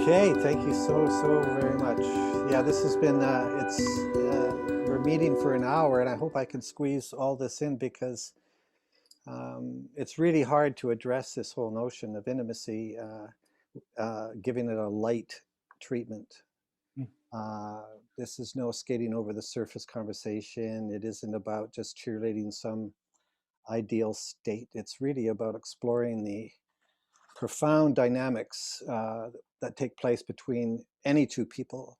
Okay, thank you so very much. Yeah, this has been we're meeting for an hour, and I hope I can squeeze all this in because it's really hard to address this whole notion of intimacy, giving it a light treatment. Uh, this is no skating over the surface conversation. It isn't about just cheerleading some ideal state. It's really about exploring the profound dynamics that take place between any two people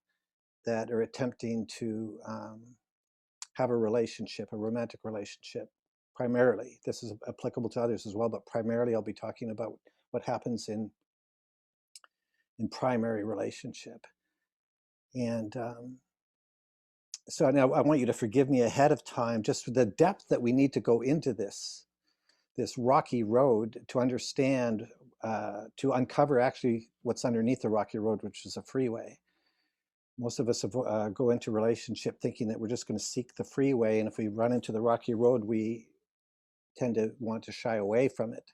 that are attempting to have a relationship, a romantic relationship, primarily. This is applicable to others as well, but primarily I'll be talking about what happens in primary relationship. And so now I want you to forgive me ahead of time, just for the depth that we need to go into this rocky road to understand, to uncover actually what's underneath the rocky road, which is a freeway. Most of us go into relationship thinking that we're just going to seek the freeway, and if we run into the rocky road, we tend to want to shy away from it.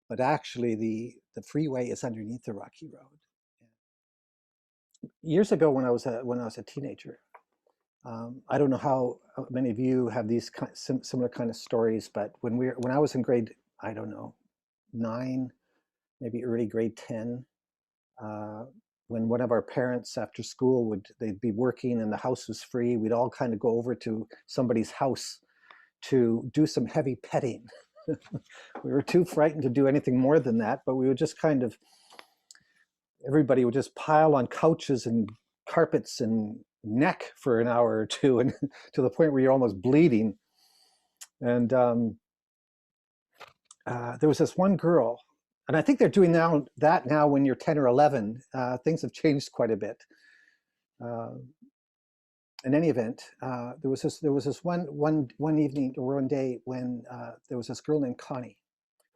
But actually, the freeway is underneath the rocky road. Years ago, when I was a teenager, I don't know how many of you have these similar kind of stories, but when I was in grade, I don't know, 9, maybe early grade 10, when one of our parents after school they'd be working and the house was free, we'd all kind of go over to somebody's house to do some heavy petting. We were too frightened to do anything more than that, but we would just everybody would just pile on couches and carpets and neck for an hour or two, and to the point where you're almost bleeding. And there was this one girl, and I think they're doing that now when you're 10 or 11. Things have changed quite a bit. In any event, there was this one evening or one day when there was this girl named Connie,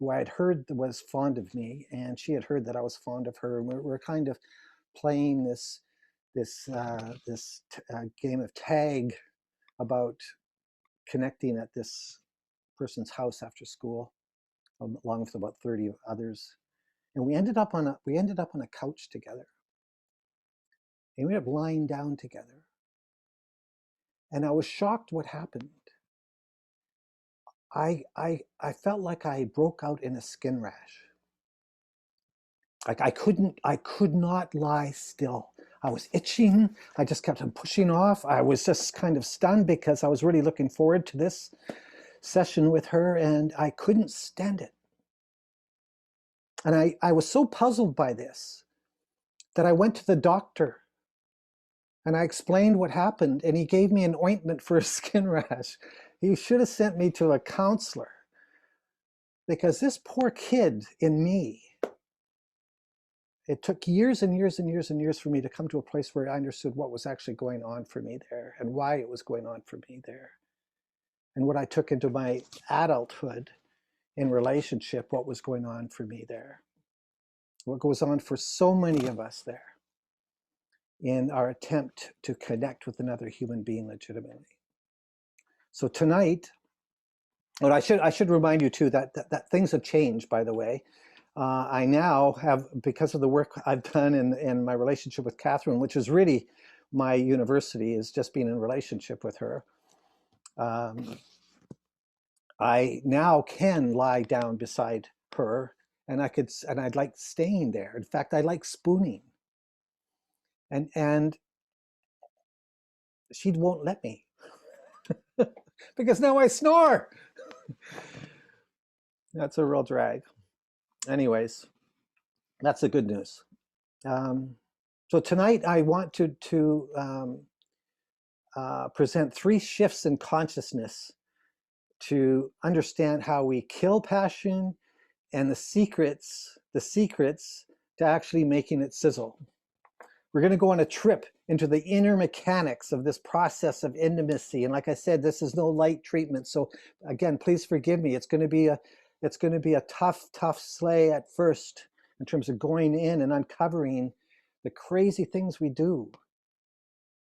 who I had heard was fond of me, and she had heard that I was fond of her, and we're kind of playing this game of tag about connecting at this person's house after school, along with about 30 others, and we ended up on a couch together, and we ended up lying down together, and I was shocked what happened. I felt like I broke out in a skin rash. Like I could not lie still. I was itching. I just kept on pushing off. I was just kind of stunned because I was really looking forward to this session with her, and I couldn't stand it. And I was so puzzled by this that I went to the doctor and I explained what happened, and he gave me an ointment for a skin rash. He should have sent me to a counselor, because this poor kid in me, it took years and years and years and years for me to come to a place where I understood what was actually going on for me there and why it was going on for me there. And what I took into my adulthood in relationship, what was going on for me there. What goes on for so many of us there in our attempt to connect with another human being legitimately. So tonight, and I should remind you too that things have changed, by the way. I now have, because of the work I've done in my relationship with Catherine, which is really my university, is just being in relationship with her. I now can lie down beside her, and I'd like staying there. In fact, I like spooning. And she won't let me because now I snore. That's a real drag. Anyways, that's the good news. So tonight I want to present 3 shifts in consciousness to understand how we kill passion and the secrets to actually making it sizzle. We're going to go on a trip into the inner mechanics of this process of intimacy. And like I said, this is no light treatment. So again, please forgive me. It's going to be a tough sleigh at first in terms of going in and uncovering the crazy things we do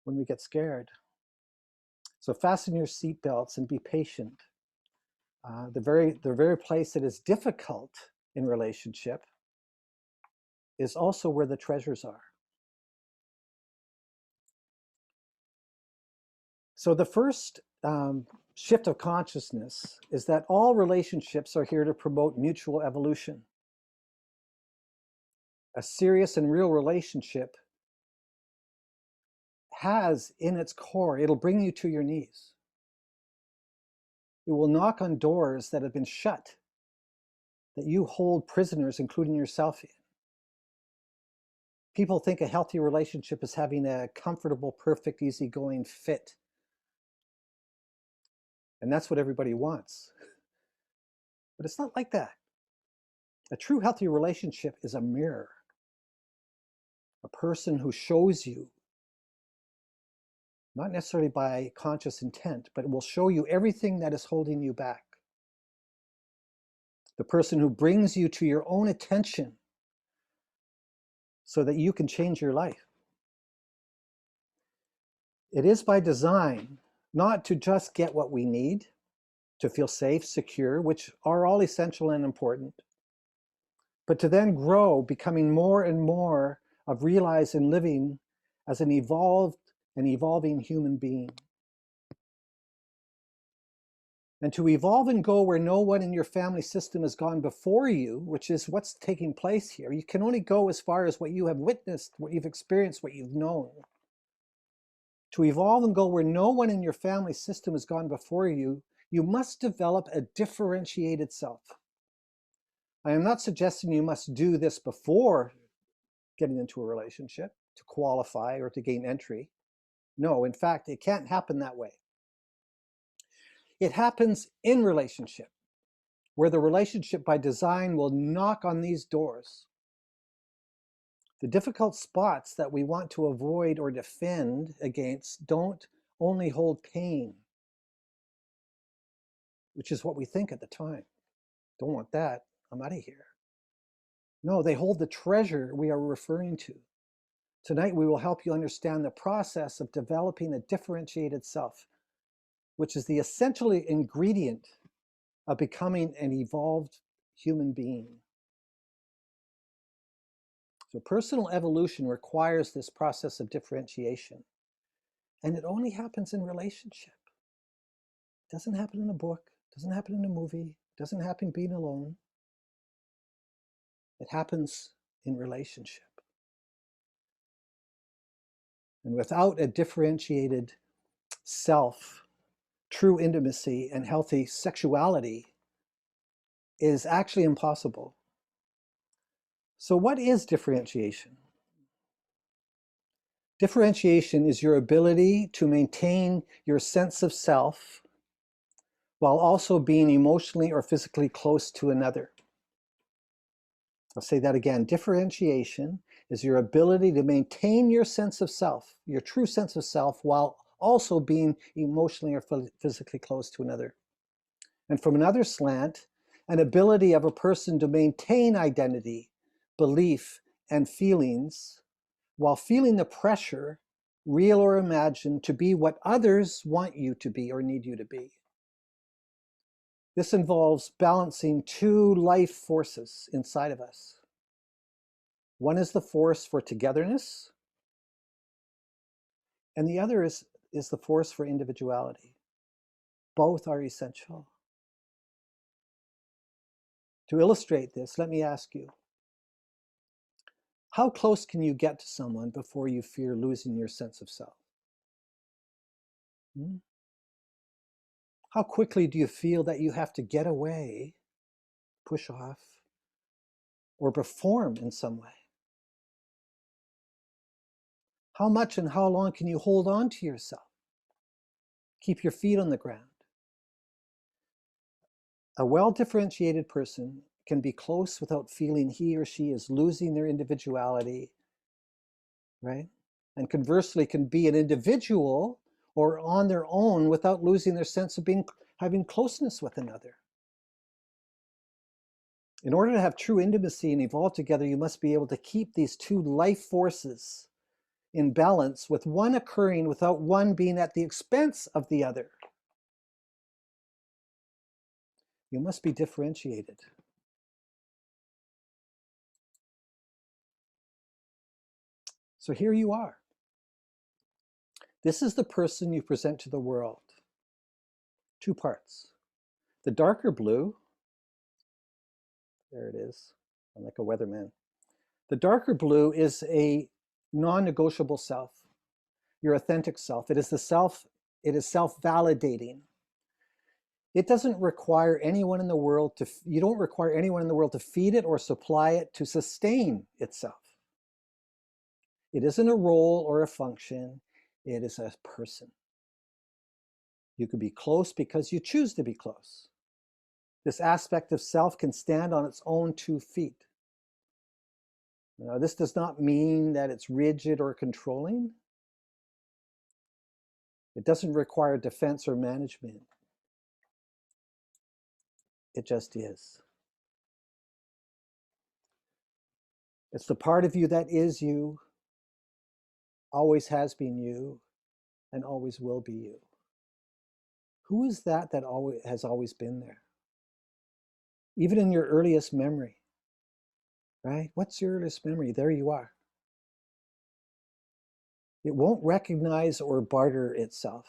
when we get scared. So fasten your seatbelts and be patient. The very place that is difficult in relationship is also where the treasures are. So the first shift of consciousness is that all relationships are here to promote mutual evolution. A serious and real relationship has in its core, it'll bring you to your knees. It will knock on doors that have been shut, that you hold prisoners, including yourself, in. People think a healthy relationship is having a comfortable, perfect, easygoing fit. And that's what everybody wants. But it's not like that. A true healthy relationship is a mirror. A person who shows you, not necessarily by conscious intent, but it will show you everything that is holding you back. The person who brings you to your own attention so that you can change your life. It is by design not to just get what we need, to feel safe, secure, which are all essential and important, but to then grow, becoming more and more of realized and living as an evolving human being. And to evolve and go where no one in your family system has gone before you, which is what's taking place here. You can only go as far as what you have witnessed, what you've experienced, what you've known. To evolve and go where no one in your family system has gone before you, you must develop a differentiated self. I am not suggesting you must do this before getting into a relationship to qualify or to gain entry. No, in fact, it can't happen that way. It happens in relationship, where the relationship by design will knock on these doors. The difficult spots that we want to avoid or defend against don't only hold pain, which is what we think at the time. Don't want that, I'm out of here. No, they hold the treasure we are referring to. Tonight we will help you understand the process of developing a differentiated self, which is the essential ingredient of becoming an evolved human being. So personal evolution requires this process of differentiation. And it only happens in relationship. It doesn't happen in a book, it doesn't happen in a movie, it doesn't happen being alone. It happens in relationship. And without a differentiated self, true intimacy and healthy sexuality is actually impossible. So what is differentiation? Differentiation is your ability to maintain your sense of self while also being emotionally or physically close to another. I'll say that again. Differentiation is your ability to maintain your sense of self, your true sense of self, while also being emotionally or physically close to another. And from another slant, an ability of a person to maintain identity, belief, and feelings while feeling the pressure, real or imagined, to be what others want you to be or need you to be. This involves balancing two life forces inside of us. One is the force for togetherness, and the other is the force for individuality. Both are essential. To illustrate this, let me ask you, how close can you get to someone before you fear losing your sense of self? How quickly do you feel that you have to get away, push off, or perform in some way? How much and how long can you hold on to yourself? Keep your feet on the ground. A well-differentiated person can be close without feeling he or she is losing their individuality, right? And conversely, can be an individual or on their own without losing their sense of having closeness with another. In order to have true intimacy and evolve together, you must be able to keep these two life forces in balance, with one occurring without one being at the expense of the other. You must be differentiated. So here you are. This is the person you present to the world. Two parts. The darker blue, there it is, I'm like a weatherman. The darker blue is a non-negotiable self, your authentic self. It is the self, it is self-validating. It doesn't require anyone in the world to, you don't require anyone in the world to feed it or supply it to sustain itself. It isn't a role or a function, it is a person. You could be close because you choose to be close. This aspect of self can stand on its own 2 feet. Now, this does not mean that it's rigid or controlling. It doesn't require defense or management. It just is. It's the part of you that is you, always has been you, and always will be you. Who is that that has always been there? Even in your earliest memory, right? What's your earliest memory? There you are. It won't recognize or barter itself.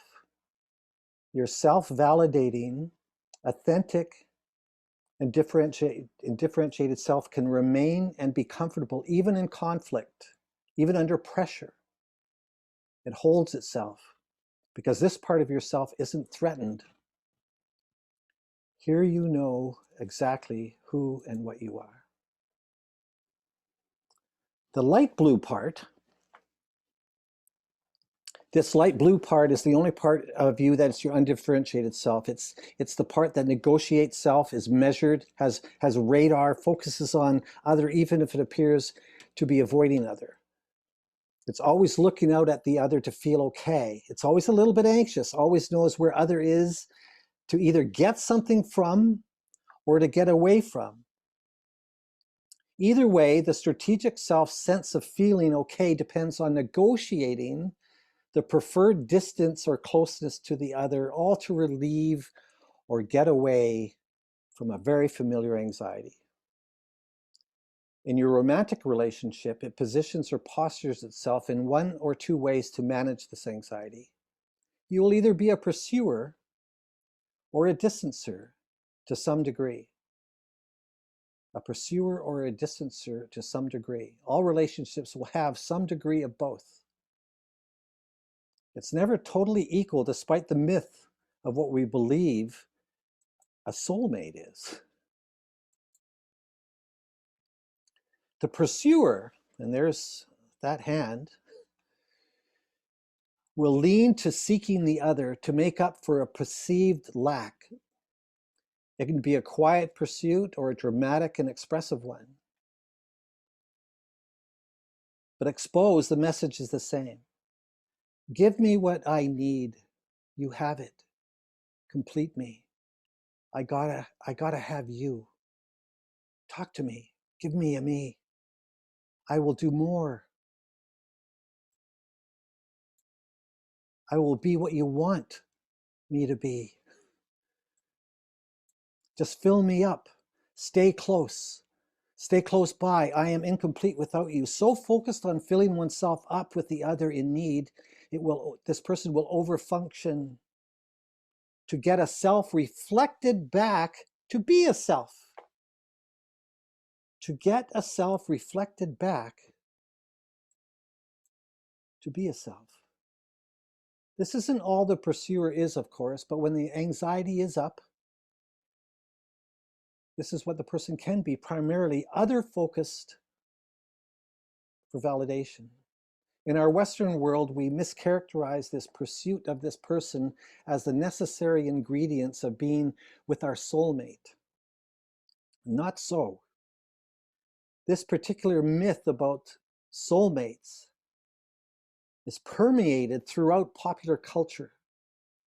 Your self-validating, authentic, and differentiated self can remain and be comfortable even in conflict, even under pressure. It holds itself because this part of yourself isn't threatened. Here you know exactly who and what you are. The light blue part, this light blue part is the only part of you that's your undifferentiated self. It's the part that negotiates self, is measured, has radar, focuses on other, even if it appears to be avoiding other. It's always looking out at the other to feel okay. It's always a little bit anxious, always knows where other is to either get something from or to get away from. Either way, the strategic self's sense of feeling okay depends on negotiating the preferred distance or closeness to the other, all to relieve or get away from a very familiar anxiety. In your romantic relationship, it positions or postures itself in 1 or 2 ways to manage this anxiety. You will either be a pursuer or a distancer to some degree. A pursuer or a distancer to some degree. All relationships will have some degree of both. It's never totally equal, despite the myth of what we believe a soulmate is. The pursuer, and there's that hand, will lean to seeking the other to make up for a perceived lack. It can be a quiet pursuit or a dramatic and expressive one. But exposed, the message is the same. Give me what I need. You have it. Complete me. I gotta have you. Talk to me. Give me a me. I will do more. I will be what you want me to be. Just fill me up. Stay close. Stay close by. I am incomplete without you. So focused on filling oneself up with the other in need, this person will overfunction to get a self reflected back to be a self. To get a self reflected back to be a self. This isn't all the pursuer is, of course, but when the anxiety is up, this is what the person can be, primarily other-focused for validation. In our Western world, we mischaracterize this pursuit of this person as the necessary ingredients of being with our soulmate. Not so. This particular myth about soulmates is permeated throughout popular culture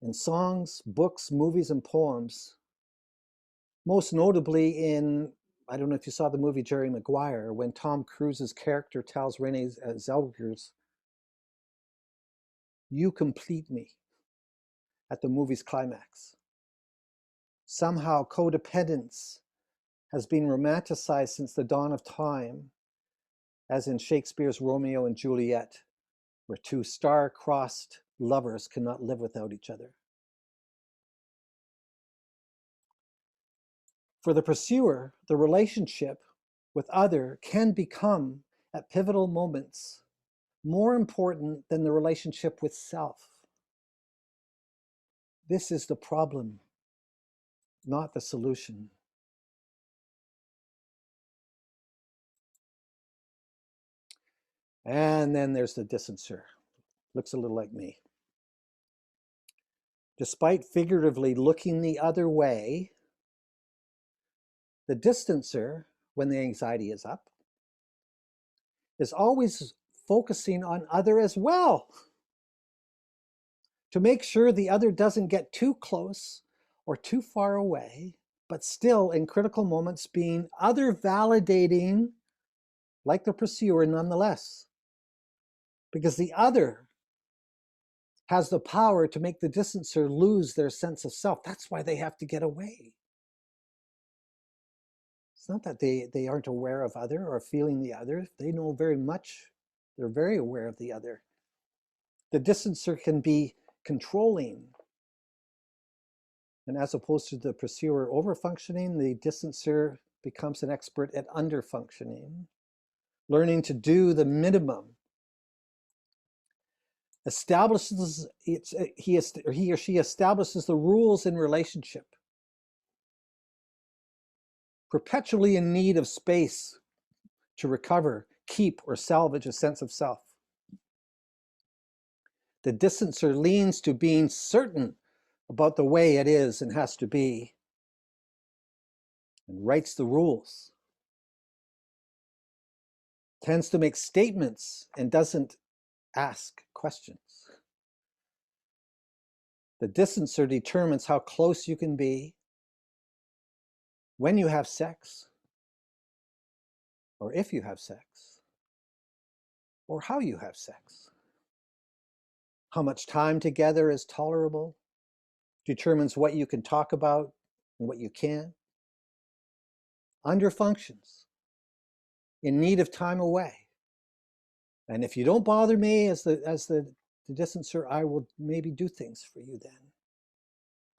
in songs, books, movies, and poems. Most notably in, I don't know if you saw the movie Jerry Maguire, when Tom Cruise's character tells Renee Zellweger's, "You complete me," at the movie's climax. Somehow codependence has been romanticized since the dawn of time, as in Shakespeare's Romeo and Juliet, where two star-crossed lovers cannot live without each other. For the pursuer, the relationship with other can become, at pivotal moments, more important than the relationship with self. This is the problem, not the solution. And then there's the distancer. Looks a little like me. Despite figuratively looking the other way, the distancer, when the anxiety is up, is always focusing on other as well, to make sure the other doesn't get too close or too far away, but still in critical moments being other validating, like the pursuer nonetheless. Because the other has the power to make the distancer lose their sense of self. That's why they have to get away. It's not that they aren't aware of other or feeling the other. They know very much. They're very aware of the other. The distancer can be controlling. And as opposed to the pursuer over-functioning, the distancer becomes an expert at under-functioning, learning to do the minimum. He or she establishes the rules in relationship, perpetually in need of space to recover, keep, or salvage a sense of self. The distancer leans to being certain about the way it is and has to be, and writes the rules, tends to make statements and doesn't ask questions. The distancer determines how close you can be, when you have sex, or if you have sex, or how you have sex. How much time together is tolerable, determines what you can talk about and what you can't. Underfunctions, in need of time away. And if you don't bother me as the distancer, I will maybe do things for you then.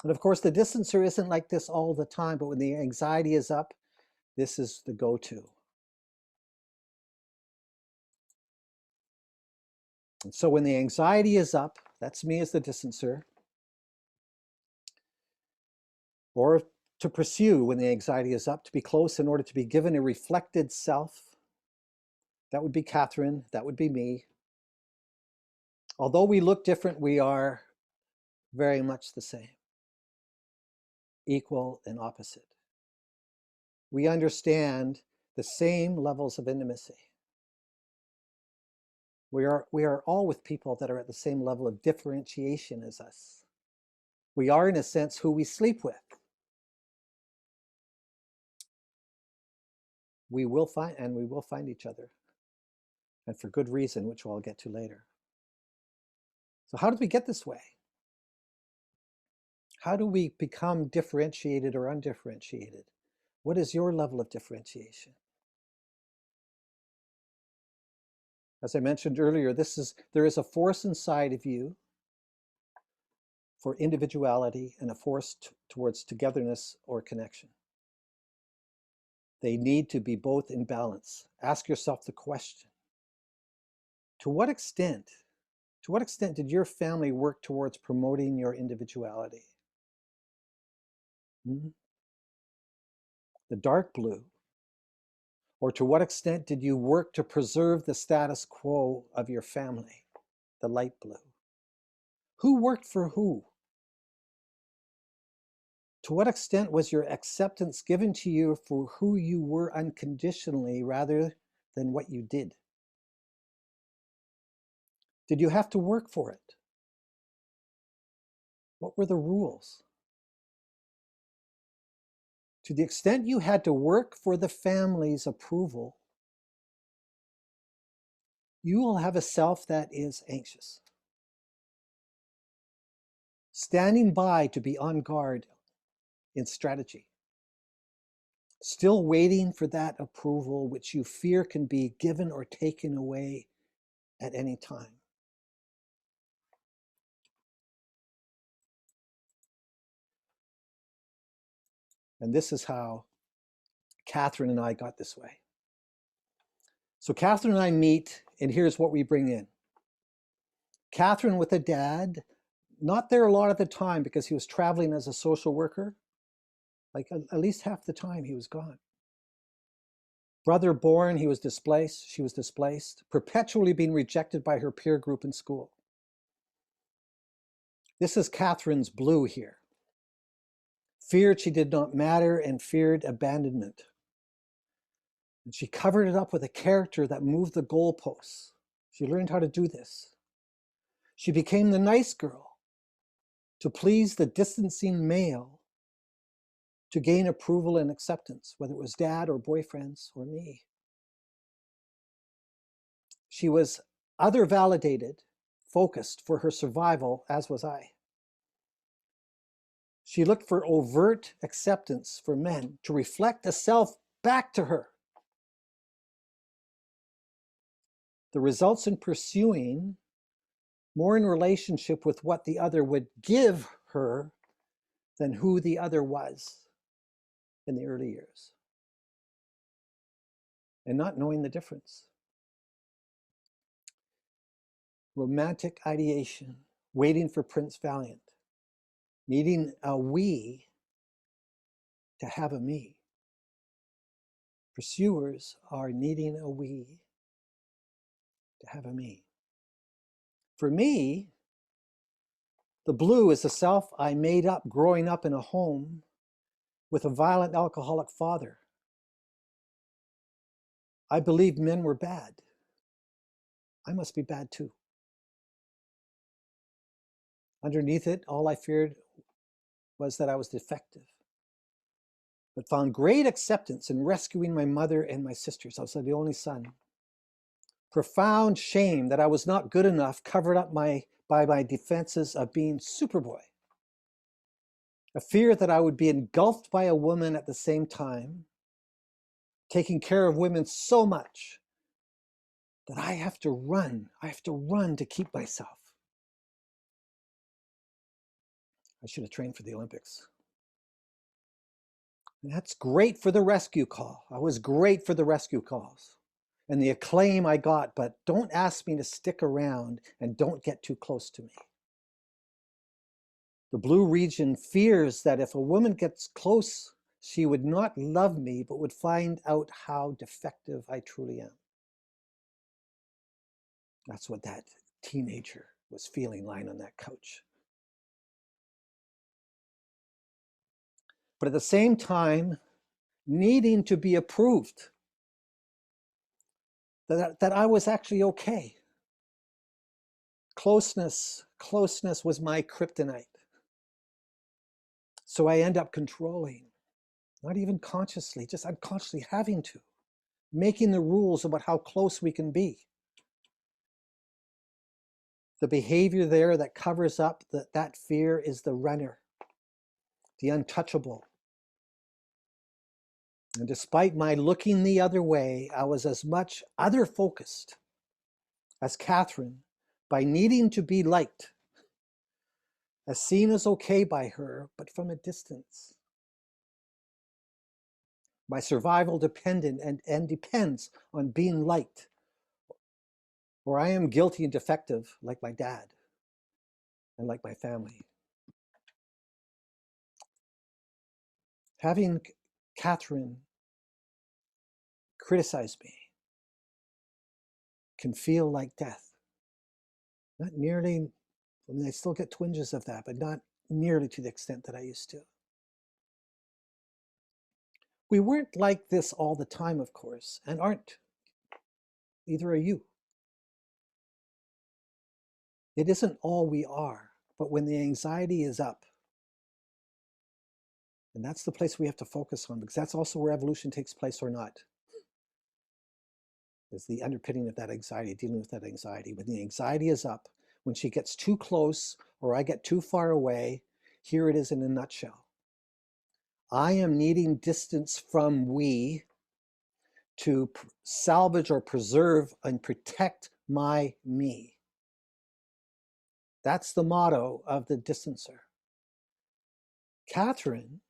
And of course, the distancer isn't like this all the time, but when the anxiety is up, this is the go-to. And so when the anxiety is up, that's me as the distancer. Or to pursue when the anxiety is up, to be close in order to be given a reflected self. That would be Catherine, that would be me. Although we look different, we are very much the same, equal and opposite. We understand the same levels of intimacy. We are all with people that are at the same level of differentiation as us. We are, in a sense, who we sleep with. We will find each other, and for good reason, which I'll get to later. So how did we get this way? How do we become differentiated or undifferentiated? What is your level of differentiation? As I mentioned earlier, there is a force inside of you for individuality and a force towards togetherness or connection. They need to be both in balance. Ask yourself the question, to what extent did your family work towards promoting your individuality? The dark blue. Or to what extent did you work to preserve the status quo of your family? The light blue. Who worked for who? To what extent was your acceptance given to you for who you were unconditionally rather than what you did? Did you have to work for it? What were the rules? To the extent you had to work for the family's approval, you will have a self that is anxious, standing by to be on guard in strategy. Still waiting for that approval which you fear can be given or taken away at any time. And this is how Catherine and I got this way. So Catherine and I meet, and here's what we bring in. Catherine with a dad, not there a lot of the time because he was traveling as a social worker. Like at least half the time he was gone. Brother born, he was displaced, she was displaced, perpetually being rejected by her peer group in school. This is Catherine's blue here. Feared she did not matter and feared abandonment. And she covered it up with a character that moved the goalposts. She learned how to do this. She became the nice girl to please the distancing male, to gain approval and acceptance, whether it was dad or boyfriends or me. She was other validated, focused for her survival, as was I. She looked for overt acceptance for men, to reflect a self back to her. The results in pursuing more in relationship with what the other would give her than who the other was in the early years. And not knowing the difference. Romantic ideation, waiting for Prince Valiant, needing a we to have a me. Pursuers are needing a we to have a me. For me, the blue is the self I made up growing up in a home with a violent alcoholic father. I believed men were bad. I must be bad too. Underneath it, all I feared was that I was defective, but found great acceptance in rescuing my mother and my sisters. I was the only son. Profound shame that I was not good enough covered up by my defenses of being Superboy. A fear that I would be engulfed by a woman at the same time, taking care of women so much that I have to run to keep myself. I should have trained for the Olympics. And that's great for the rescue call. I was great for the rescue calls and the acclaim I got, but don't ask me to stick around and don't get too close to me. The blue region fears that if a woman gets close, she would not love me, but would find out how defective I truly am. That's what that teenager was feeling lying on that couch. But at the same time, needing to be approved that I was actually okay. Closeness was my kryptonite. So I end up controlling, not even consciously, just unconsciously having to, making the rules about how close we can be. The behavior there that covers up that fear is the runner, the untouchable. And despite my looking the other way, I was as much other focused as Catherine by needing to be liked, as seen as okay by her, but from a distance. My survival dependent and depends on being liked, or I am guilty and defective like my dad and like my family. Having Catherine criticize me can feel like death. Not nearly, I mean, I still get twinges of that, but not nearly to the extent that I used to. We weren't like this all the time, of course, and aren't. Either are you. It isn't all we are, but when the anxiety is up, and that's the place we have to focus on, because that's also where evolution takes place or not. Is the underpinning of that anxiety, dealing with that anxiety. When the anxiety is up, when she gets too close or I get too far away, here it is in a nutshell. I am needing distance from we to salvage or preserve and protect my me. That's the motto of the distancer. Catherine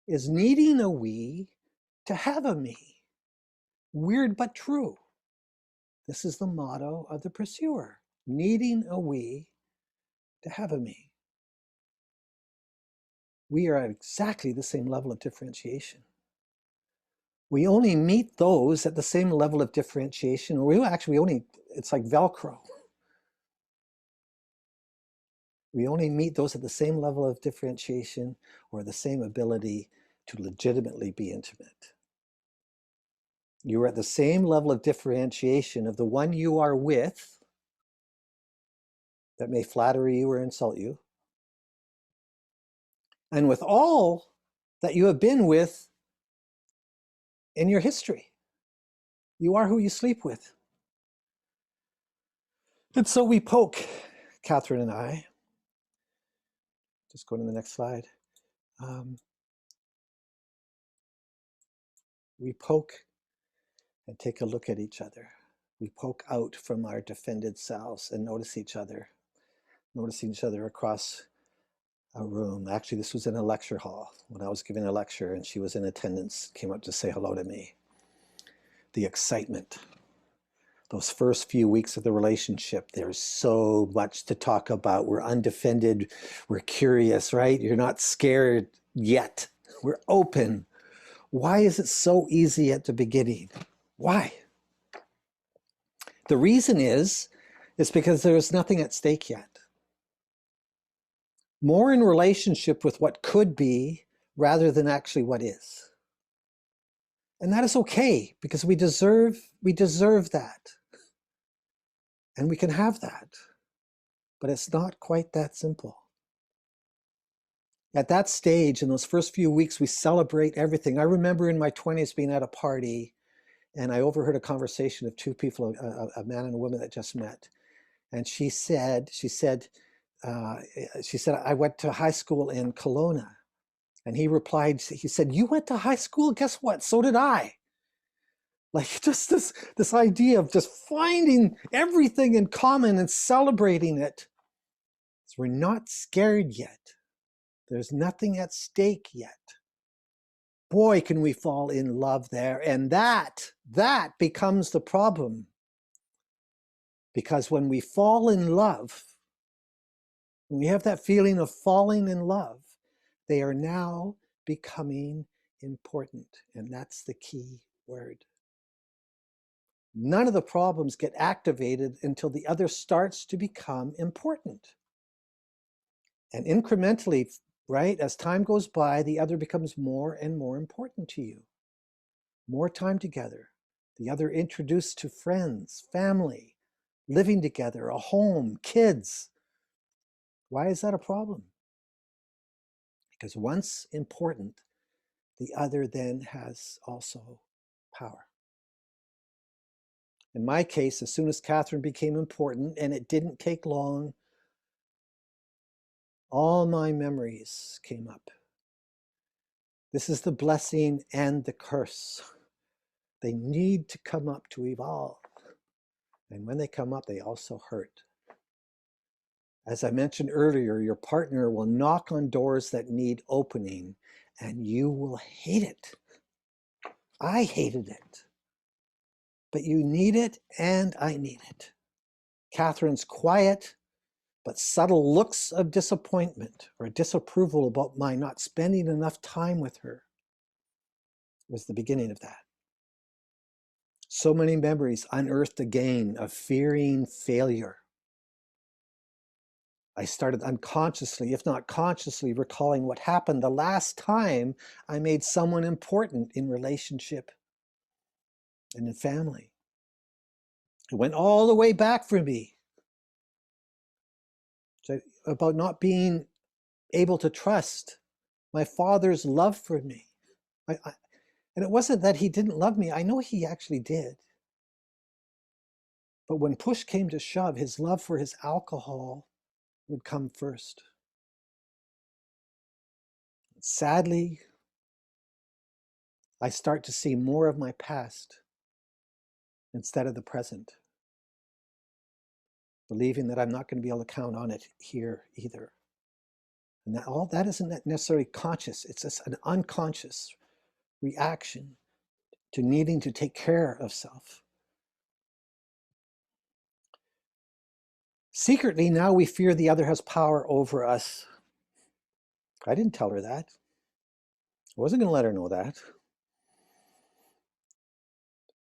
is needing a we to have a me. Weird but true. This is the motto of the pursuer. Needing a we to have a me. We are at exactly the same level of differentiation. We only meet those at the same level of differentiation, or it's like Velcro. We only meet those at the same level of differentiation or the same ability to legitimately be intimate. You are at the same level of differentiation of the one you are with that may flatter you or insult you, and with all that you have been with in your history. You are who you sleep with. And so we poke, Catherine and I. Just go to the next slide. We poke and take a look at each other. We poke out from our defended selves and notice each other, noticing each other across a room. Actually, this was in a lecture hall when I was giving a lecture, and she was in attendance, came up to say hello to me. The excitement. Those first few weeks of the relationship, there's so much to talk about. We're undefended, we're curious, right? You're not scared yet. We're open. Why is it so easy at the beginning? Why? The reason is because there's nothing at stake yet. More in relationship with what could be rather than actually what is. And that is okay, because we deserve that. And we can have that. But it's not quite that simple. At that stage, in those first few weeks, we celebrate everything. I remember in my 20s being at a party, and I overheard a conversation of two people, a man and a woman that just met. And she said, I went to high school in Kelowna. And he replied, he said, you went to high school? Guess what? So did I. Like, just this idea of just finding everything in common and celebrating it. So we're not scared yet. There's nothing at stake yet. Boy, can we fall in love there. And that becomes the problem. Because when we fall in love, when we have that feeling of falling in love, they are now becoming important. And that's the key word. None of the problems get activated until the other starts to become important. And incrementally, right, as time goes by, the other becomes more and more important to you. More time together. The other introduced to friends, family, living together, a home, kids. Why is that a problem? Because once important, the other then has also power. In my case, as soon as Catherine became important, and it didn't take long, all my memories came up. This is the blessing and the curse. They need to come up to evolve. And when they come up, they also hurt. As I mentioned earlier, your partner will knock on doors that need opening, and you will hate it. I hated it. But you need it, and I need it. Catherine's quiet but subtle looks of disappointment or disapproval about my not spending enough time with her was the beginning of that. So many memories unearthed again of fearing failure. I started unconsciously, if not consciously, recalling what happened the last time I made someone important in relationship and in family. It went all the way back for me. About not being able to trust my father's love for me. And it wasn't that he didn't love me. I know he actually did. But when push came to shove, his love for his alcohol would come first. Sadly, I start to see more of my past instead of the present, believing that I'm not going to be able to count on it here either. And all that isn't necessarily conscious. It's just an unconscious reaction to needing to take care of self. Secretly, now we fear the other has power over us. I didn't tell her that. I wasn't going to let her know that.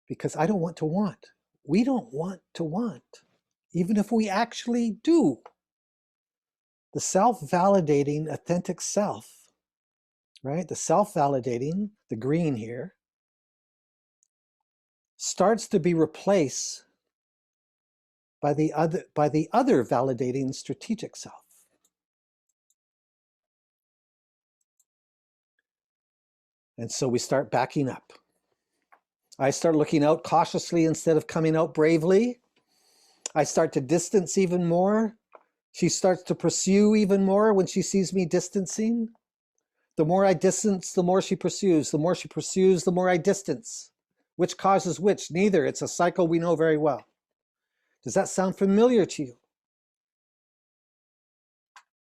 Because I don't want to want. We don't want to want, even if we actually do. The self-validating authentic self, right? The self-validating, the green here, starts to be replaced by the other validating strategic self. And so we start backing up. I start looking out cautiously instead of coming out bravely. I start to distance even more. She starts to pursue even more when she sees me distancing. The more I distance, the more she pursues. The more she pursues, the more I distance. Which causes which? Neither. It's a cycle we know very well. Does that sound familiar to you?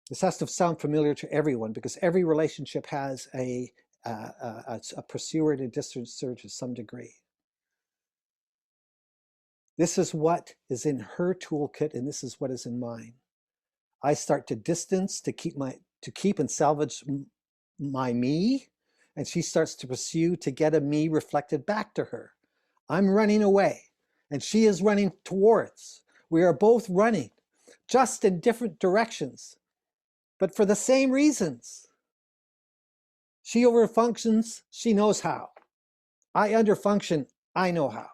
This has to sound familiar to everyone because every relationship has a pursuer and a distancer to some degree. This is what is in her toolkit, and this is what is in mine. I start to distance to keep and salvage my me, and she starts to pursue to get a me reflected back to her. I'm running away, and she is running towards. We are both running, just in different directions, but for the same reasons. She overfunctions, she knows how. I underfunction, I know how.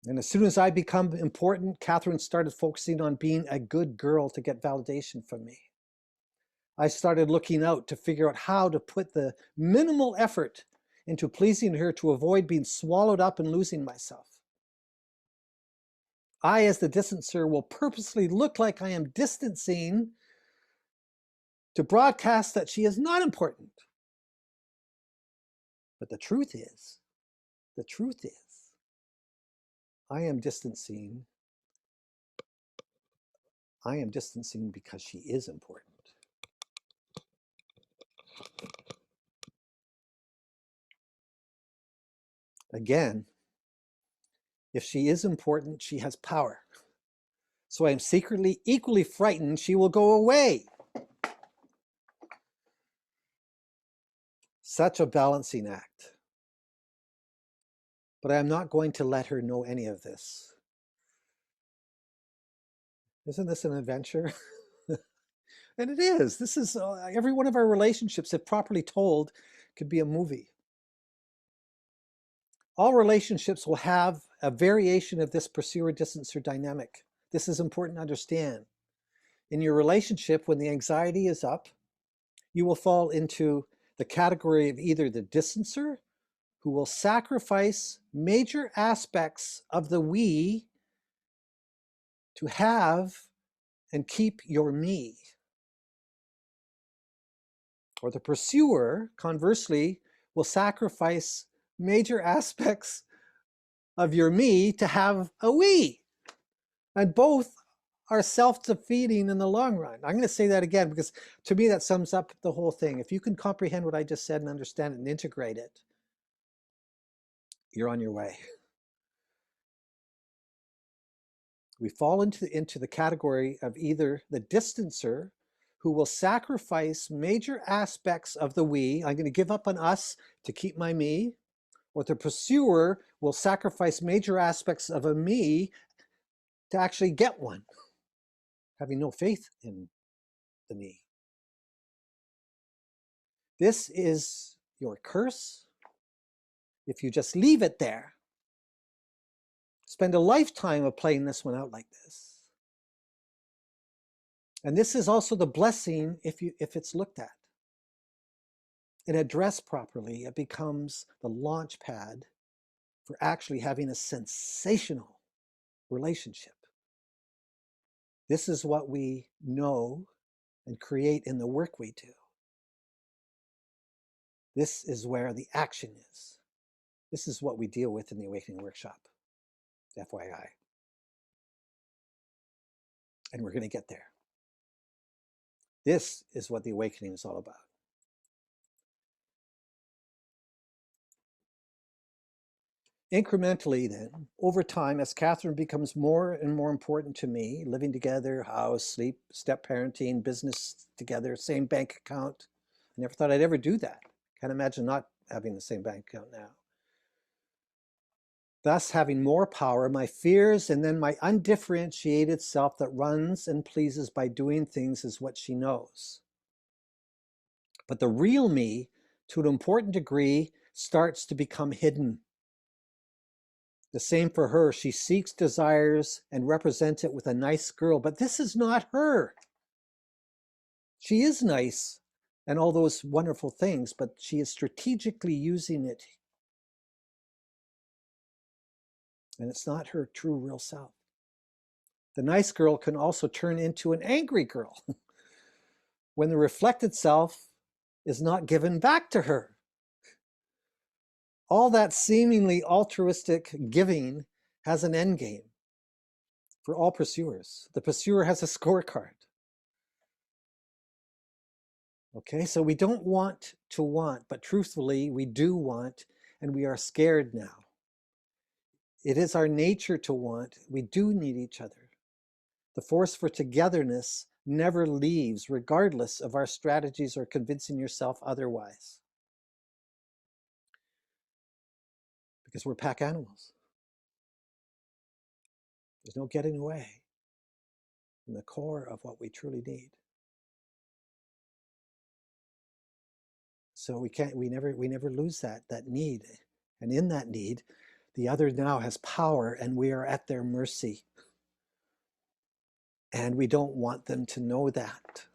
And as soon as I become important, Catherine started focusing on being a good girl to get validation from me. I started looking out to figure out how to put the minimal effort into pleasing her to avoid being swallowed up and losing myself. I, as the distancer, will purposely look like I am distancing to broadcast that she is not important. But the truth is, I am distancing because she is important. Again, if she is important, she has power. So I am secretly equally frightened she will go away. Such a balancing act. But I am not going to let her know any of this. Isn't this an adventure? And it is. This is every one of our relationships, if properly told, could be a movie. All relationships will have a variation of this pursuer-distancer dynamic. This is important to understand. In your relationship, when the anxiety is up, you will fall into the category of either the distancer, who will sacrifice major aspects of the we to have and keep your me. Or the pursuer, conversely, will sacrifice major aspects of your me to have a we. And both are self-defeating in the long run. I'm going to say that again because to me that sums up the whole thing. If you can comprehend what I just said and understand it and integrate it, you're on your way. We fall into the category of either the distancer, who will sacrifice major aspects of the we, I'm going to give up on us to keep my me, or the pursuer will sacrifice major aspects of a me to actually get one, having no faith in the me. This is your curse if you just leave it there. Spend a lifetime of playing this one out like this. And this is also the blessing if it's looked at and addressed properly. It becomes the launch pad for actually having a sensational relationship. This is what we know and create in the work we do. This is where the action is. This is what we deal with in the Awakening Workshop, FYI. And we're going to get there. This is what the awakening is all about. Incrementally then, over time, as Catherine becomes more and more important to me, living together, house, sleep, step parenting, business together, same bank account. I never thought I'd ever do that. Can't imagine not having the same bank account now. Thus having more power, my fears, and then my undifferentiated self that runs and pleases by doing things is what she knows. But the real me, to an important degree, starts to become hidden. The same for her. She seeks, desires, and represents it with a nice girl, but this is not her. She is nice and all those wonderful things, but she is strategically using it. And it's not her true real self. The nice girl can also turn into an angry girl when the reflected self is not given back to her. All that seemingly altruistic giving has an end game for all pursuers. The pursuer has a scorecard. Okay, so we don't want to want, but truthfully, we do want, and we are scared now. It is our nature to want. We do need each other. The force for togetherness never leaves, regardless of our strategies or convincing yourself otherwise. Because we're pack animals. There's no getting away from the core of what we truly need. So we never lose that need. And in that need, the other now has power and we are at their mercy. And we don't want them to know that.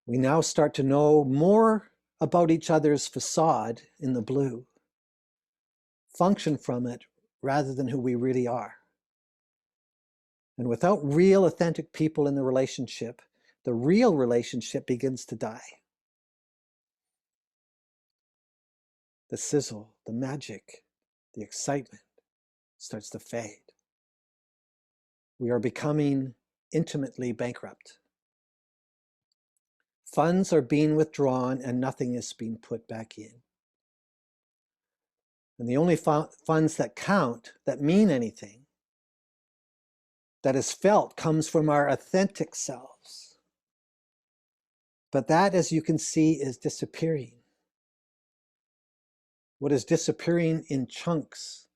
We now start to know more about each other's facade in the blue, function from it rather than who we really are. And without real, authentic people in the relationship, the real relationship begins to die. The sizzle, the magic, the excitement starts to fade. We are becoming intimately bankrupt. Funds are being withdrawn and nothing is being put back in. And the only funds that count, that mean anything, that is felt, comes from our authentic selves. But that, as you can see, is disappearing. What is disappearing in chunks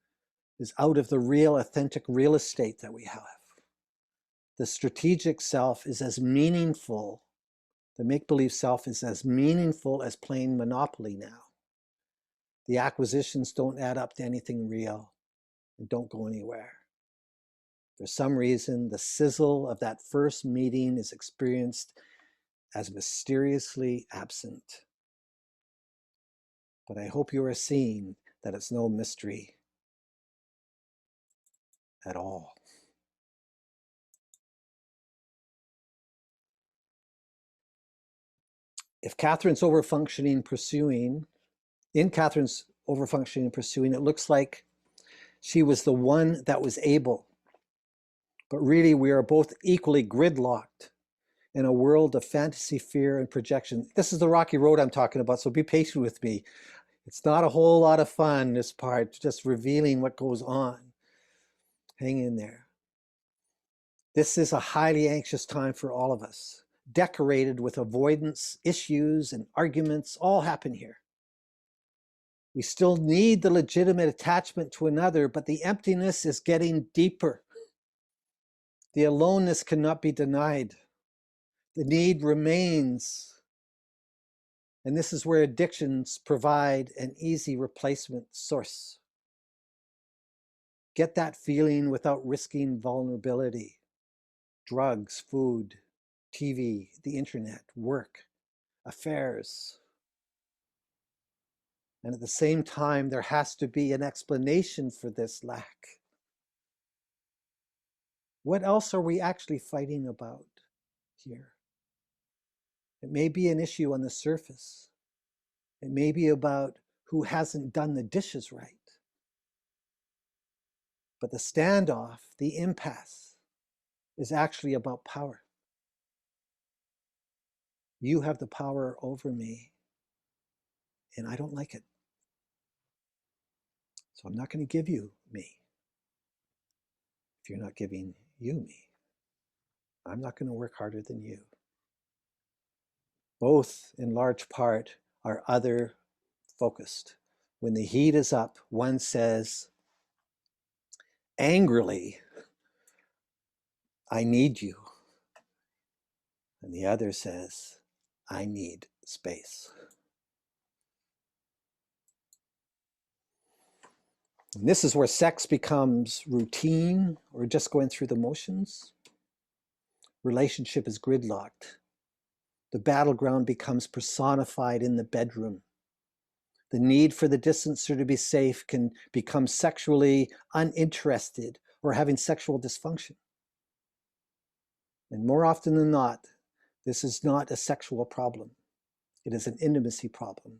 is out of the real, authentic real estate that we have. The strategic self is as meaningful, the make-believe self is as meaningful as playing Monopoly now. The acquisitions don't add up to anything real and don't go anywhere. For some reason, the sizzle of that first meeting is experienced as mysteriously absent. But I hope you are seeing that it's no mystery at all. If Catherine's overfunctioning pursuing, in Catherine's overfunctioning pursuing, it looks like she was the one that was able. But really, we are both equally gridlocked in a world of fantasy, fear, and projection. This is the rocky road I'm talking about, so be patient with me. It's not a whole lot of fun, this part, just revealing what goes on. Hang in there. This is a highly anxious time for all of us, decorated with avoidance, issues, and arguments all happen here. We still need the legitimate attachment to another, but the emptiness is getting deeper. The aloneness cannot be denied. The need remains. And this is where addictions provide an easy replacement source. Get that feeling without risking vulnerability. Drugs, food, TV, the internet, work, affairs. And at the same time, there has to be an explanation for this lack. What else are we actually fighting about here? It may be an issue on the surface, It may be about who hasn't done the dishes right. But the standoff, the impasse, is actually about power. You have the power over me, and I don't like it. So I'm not going to give you me. If you're not giving you me, I'm not going to work harder than you. Both, in large part, are other focused. When the heat is up, one says angrily, I need you. And the other says, I need space. And this is where sex becomes routine or just going through the motions. Relationship is gridlocked. The battleground becomes personified in the bedroom. The need for the distancer to be safe can become sexually uninterested or having sexual dysfunction. And more often than not, this is not a sexual problem. It is an intimacy problem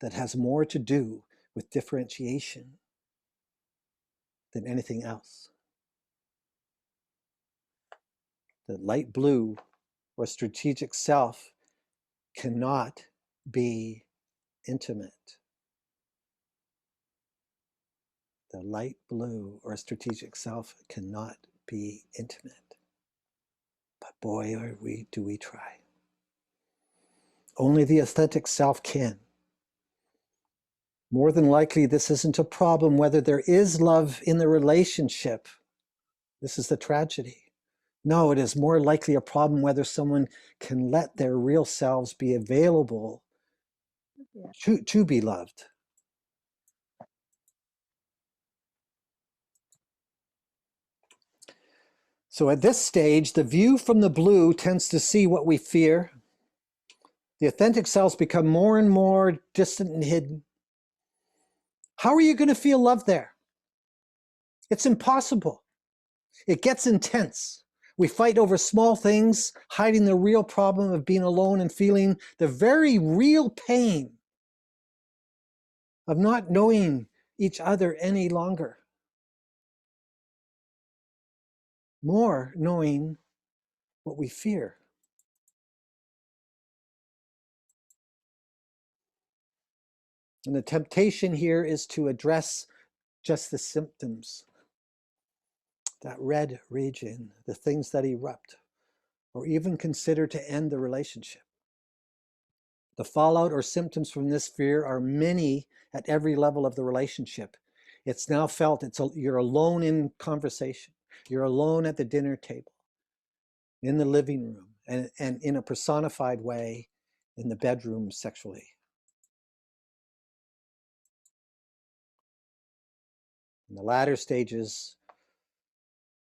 that has more to do with differentiation than anything else. The light blue or strategic self cannot be intimate. The light blue or strategic self cannot be intimate. But boy, do we try. Only the authentic self can. More than likely, this isn't a problem whether there is love in the relationship. This is the tragedy. No, it is more likely a problem whether someone can let their real selves be available to be loved. So at this stage, the view from the blue tends to see what we fear. The authentic selves become more and more distant and hidden. How are you going to feel love there? It's impossible. It gets intense. We fight over small things, hiding the real problem of being alone and feeling the very real pain of not knowing each other any longer. More knowing what we fear. And the temptation here is to address just the symptoms, that red region, the things that erupt, or even consider to end the relationship. The fallout or symptoms from this fear are many at every level of the relationship. It's now felt you're alone in conversation. You're alone at the dinner table, in the living room, and in a personified way in the bedroom sexually. And the latter stages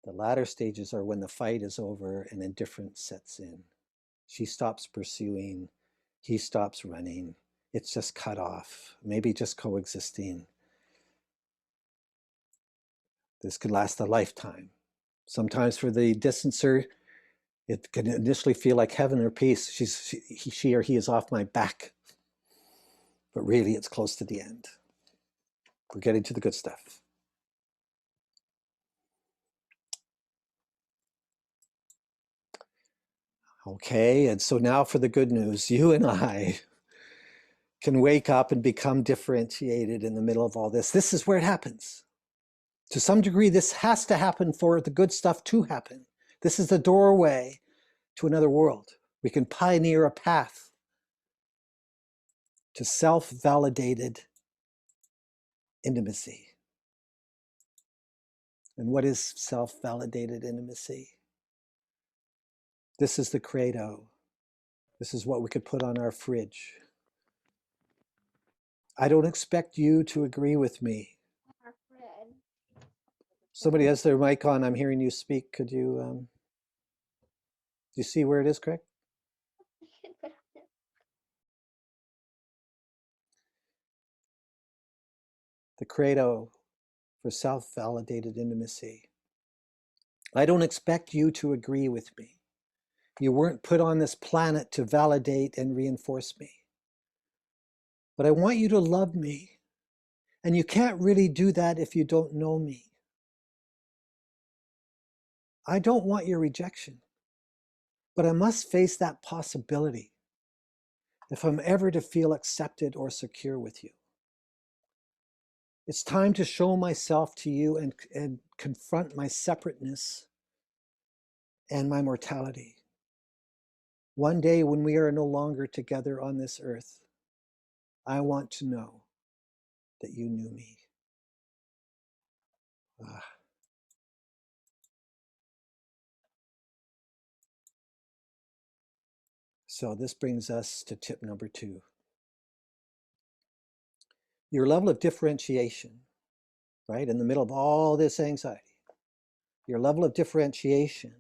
are when the fight is over and indifference sets in. She stops pursuing, he stops running. It's just cut off, maybe just coexisting. This could last a lifetime. Sometimes for the distancer, it can initially feel like heaven or peace. She or he is off my back. But really, it's close to the end. We're getting to the good stuff. Okay, and so now for the good news. You and I can wake up and become differentiated in the middle of all this. This is where it happens. To some degree, this has to happen for the good stuff to happen. This is the doorway to another world. We can pioneer a path to self-validated intimacy. And what is self-validated intimacy? This is the credo. This is what we could put on our fridge. I don't expect you to agree with me. Somebody has their mic on. I'm hearing you speak. Could you, do you see where it is, Craig? The credo for self-validated intimacy. I don't expect you to agree with me. You weren't put on this planet to validate and reinforce me. But I want you to love me. And you can't really do that if you don't know me. I don't want your rejection, but I must face that possibility if I'm ever to feel accepted or secure with you. It's time to show myself to you and confront my separateness and my mortality. One day when we are no longer together on this earth, I want to know that you knew me. Ah. So this brings us to tip number 2. Your level of differentiation, right, in the middle of all this anxiety, your level of differentiation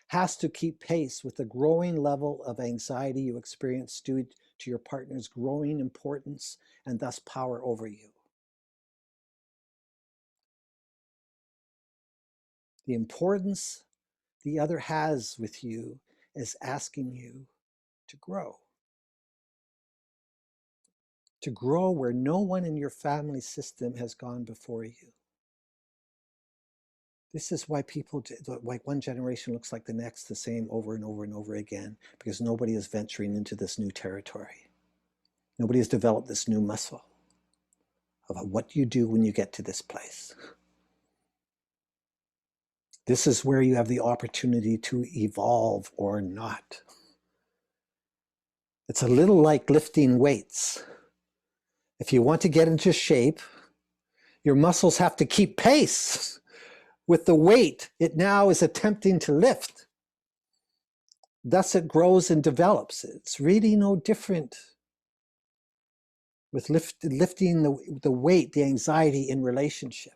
has to keep pace with the growing level of anxiety you experience due to your partner's growing importance and thus power over you. The importance the other has with you is asking you to grow. To grow where no one in your family system has gone before you. This is why people, like one generation looks like the next, the same over and over and over again, because nobody is venturing into this new territory. Nobody has developed this new muscle of what you do when you get to this place. This is where you have the opportunity to evolve or not. It's a little like lifting weights. If you want to get into shape, your muscles have to keep pace with the weight it now is attempting to lift. Thus it grows and develops. It's really no different with lifting the weight, the anxiety in relationship.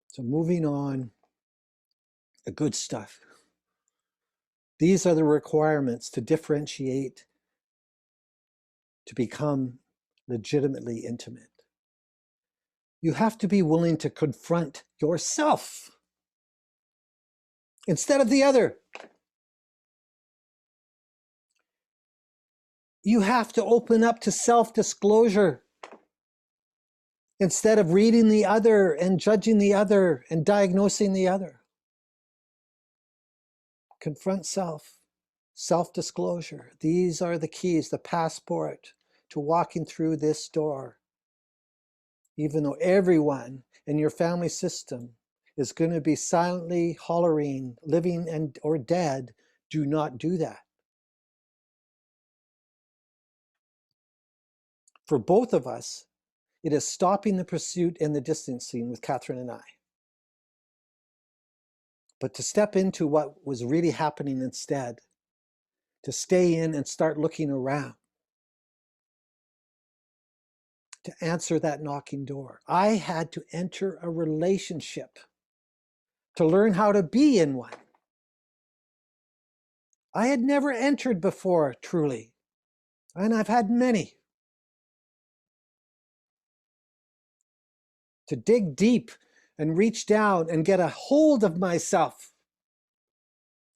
So moving on, the good stuff. These are the requirements to differentiate, to become legitimately intimate. You have to be willing to confront yourself instead of the other. You have to open up to self-disclosure instead of reading the other and judging the other and diagnosing the other. Confront self, self-disclosure. These are the keys, the passport to walking through this door. Even though everyone in your family system is going to be silently hollering, living and or dead, do not do that. For both of us, it is stopping the pursuit and the distancing with Catherine and I. But to step into what was really happening instead, to stay in and start looking around, to answer that knocking door. I had to enter a relationship to learn how to be in one. I had never entered before, truly, and I've had many. To dig deep and reach down and get a hold of myself.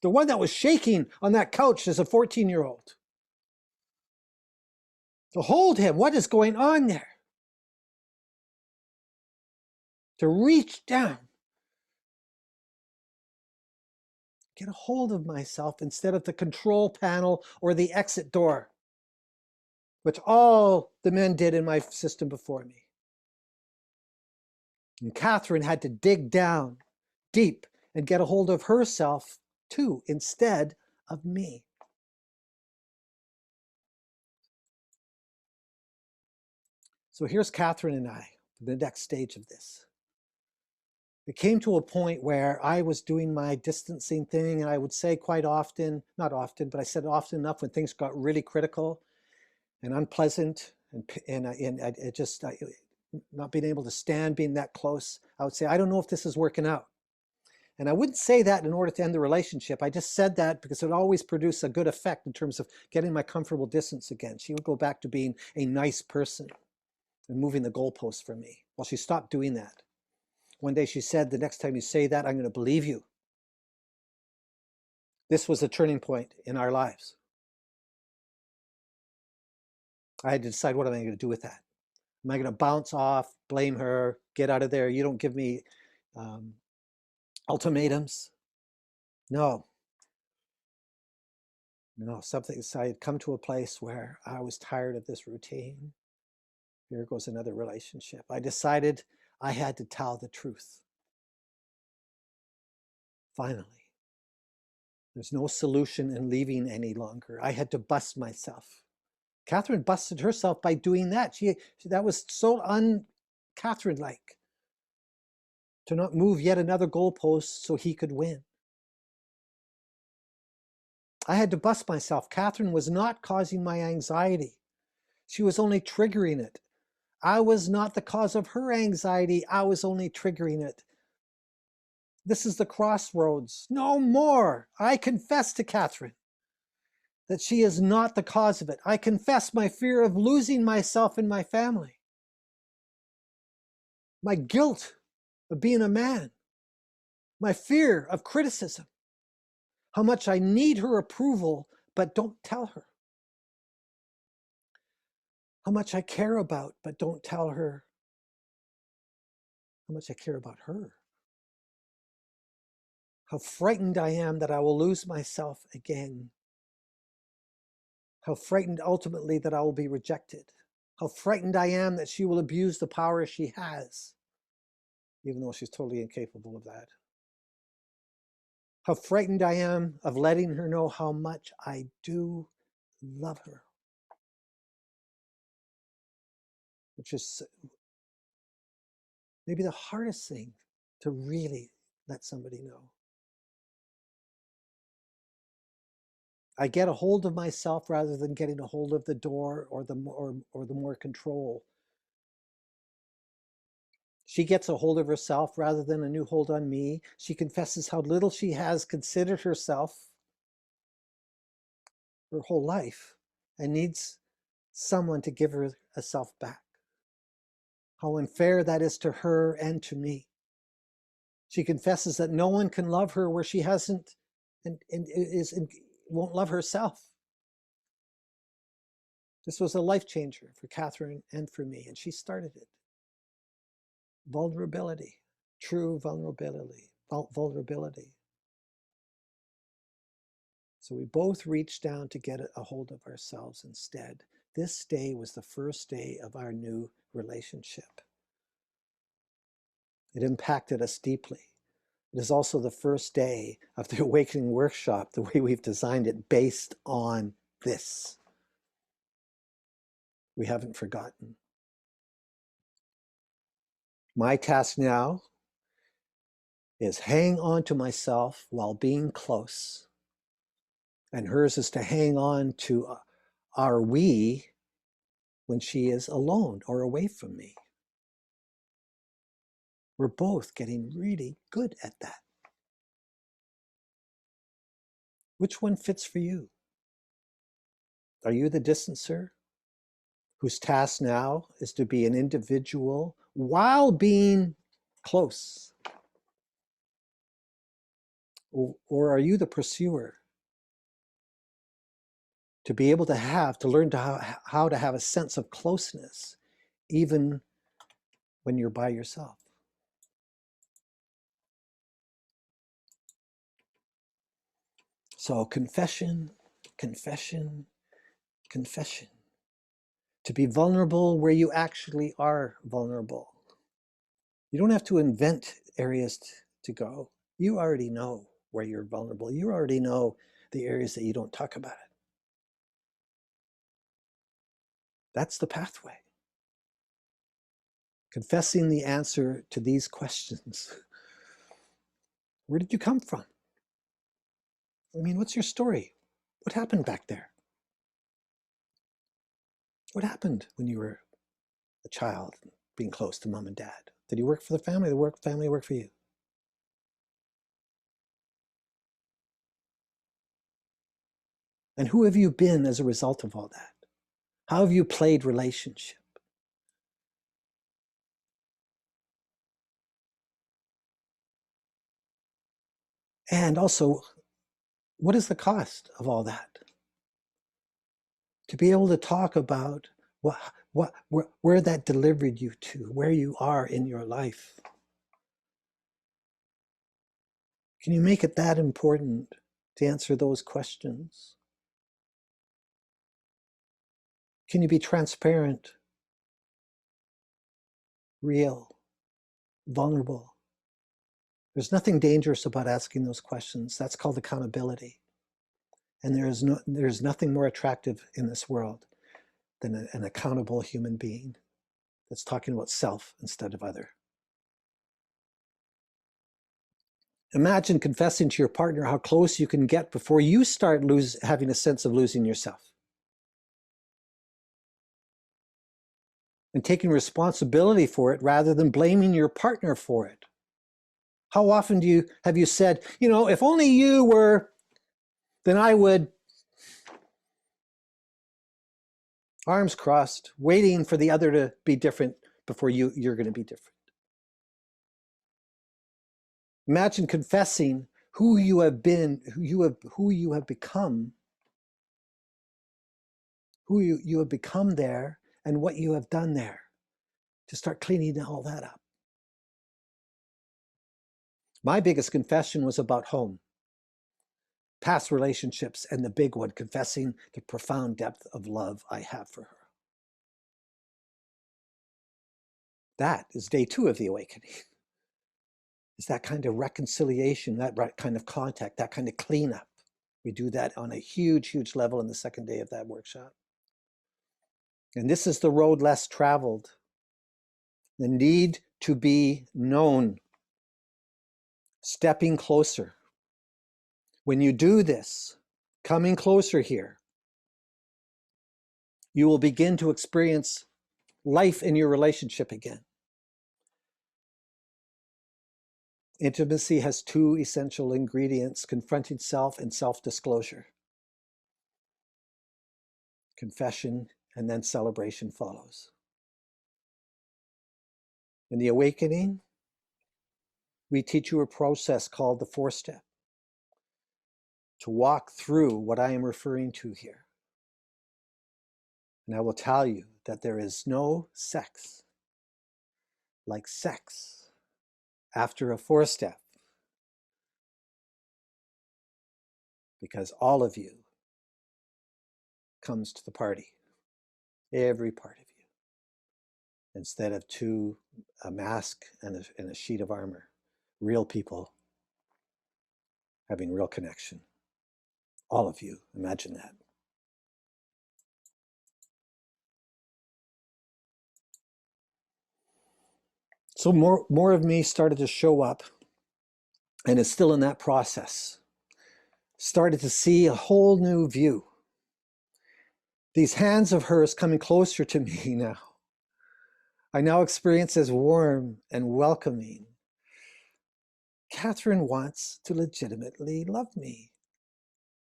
The one that was shaking on that couch as a 14-year-old. To hold him, what is going on there? To reach down. Get a hold of myself instead of the control panel or the exit door, which all the men did in my system before me. And Catherine had to dig down deep and get a hold of herself too, instead of me. So here's Catherine and I, the next stage of this. It came to a point where I was doing my distancing thing, and I would say quite often, not often, but I said often enough when things got really critical and unpleasant, not being able to stand being that close, I would say, I don't know if this is working out. And I wouldn't say that in order to end the relationship. I just said that because it always produced a good effect in terms of getting my comfortable distance again. She would go back to being a nice person and moving the goalposts for me. Well, she stopped doing that. One day she said, the next time you say that, I'm going to believe you. This was a turning point in our lives. I had to decide, what am I going to do with that? Am I going to bounce off, blame her, get out of there? You don't give me um, ultimatums. No, no, something. So I had come to a place where I was tired of this routine. Here goes another relationship. I decided I had to tell the truth. Finally, there's no solution in leaving any longer. I had to bust myself. Catherine busted herself by doing that. That was so un-Catherine-like, to not move yet another goalpost so he could win. I had to bust myself. Catherine was not causing my anxiety. She was only triggering it. I was not the cause of her anxiety. I was only triggering it. This is the crossroads. No more. I confess to Catherine that she is not the cause of it. I confess my fear of losing myself and my family. My guilt of being a man. My fear of criticism. How much I need her approval, but don't tell her. How much I care about, but don't tell her how much I care about her. How frightened I am that I will lose myself again. How frightened ultimately that I will be rejected. How frightened I am that she will abuse the power she has, even though she's totally incapable of that. How frightened I am of letting her know how much I do love her. Which is maybe the hardest thing to really let somebody know. I get a hold of myself rather than getting a hold of the door or the more control. She gets a hold of herself rather than a new hold on me. She confesses how little she has considered herself her whole life and needs someone to give her a self back. How unfair that is to her and to me. She confesses that no one can love her where she hasn't and won't love herself. This was a life changer for Catherine and for me, and she started it. Vulnerability, true vulnerability. So we both reached down to get a hold of ourselves instead. This day was the first day of our new relationship. It impacted us deeply. It is also the first day of the Awakening Workshop, the way we've designed it, based on this. We haven't forgotten. My task now is hang on to myself while being close. And hers is to hang on to our we when she is alone or away from me. We're both getting really good at that. Which one fits for you? Are you the distancer whose task now is to be an individual while being close? Or are you the pursuer? To be able to learn how to have a sense of closeness, even when you're by yourself. So confession, confession, confession. To be vulnerable where you actually are vulnerable. You don't have to invent areas to go. You already know where you're vulnerable. You already know the areas that you don't talk about it. That's the pathway. Confessing the answer to these questions. Where did you come from? I mean, what's your story? What happened back there? What happened when you were a child, being close to mom and dad? Did you work for the family? Did the family work for you? And who have you been as a result of all that? How have you played relationship? And also, What is the cost of all that? To be able to talk about where that delivered you to, where you are in your life. Can you make it that important to answer those questions? Can you be transparent, real, vulnerable? There's nothing dangerous about asking those questions. That's called accountability. And there's nothing more attractive in this world than an accountable human being that's talking about self instead of other. Imagine confessing to your partner how close you can get before you start having a sense of losing yourself. And taking responsibility for it rather than blaming your partner for it. How often have you said, if only you were, then I would, arms crossed, waiting for the other to be different before you're going to be different. Imagine confessing who you have been, who you have become, who you have become there, and what you have done there, to start cleaning all that up. My biggest confession was about home, past relationships, and the big one, confessing the profound depth of love I have for her. That is day 2 of the awakening. It's that kind of reconciliation, that kind of contact, that kind of cleanup. We do that on a huge, huge level in the second day of that workshop. And this is the road less traveled. The need to be known. Stepping closer. When you do this, coming closer here, you will begin to experience life in your relationship again. Intimacy has 2 essential ingredients: confronting self and self-disclosure. Confession and then celebration follows. In the awakening, we teach you a process called the 4-step to walk through what I am referring to here. And I will tell you that there is no sex like sex after a 4-step, because all of you comes to the party, every part of you, instead of a mask and a sheet of armor. Real people having real connection. All of you, imagine that. So more of me started to show up, and is still in that process. Started to see a whole new view. These hands of hers coming closer to me now, I now experience as warm and welcoming. Catherine wants to legitimately love me,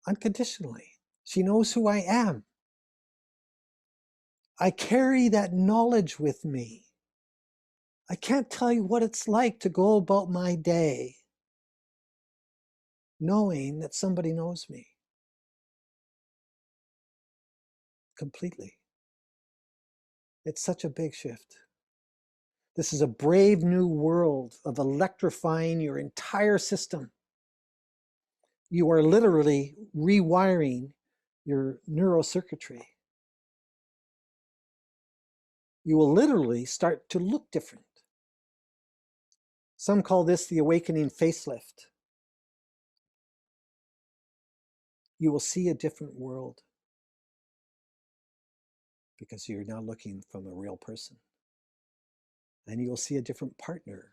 unconditionally. She knows who I am. I carry that knowledge with me. I can't tell you what it's like to go about my day knowing that somebody knows me completely. It's such a big shift. This is a brave new world of electrifying your entire system. You are literally rewiring your neurocircuitry. You will literally start to look different. Some call this the awakening facelift. You will see a different world because you're now looking from a real person. And you will see a different partner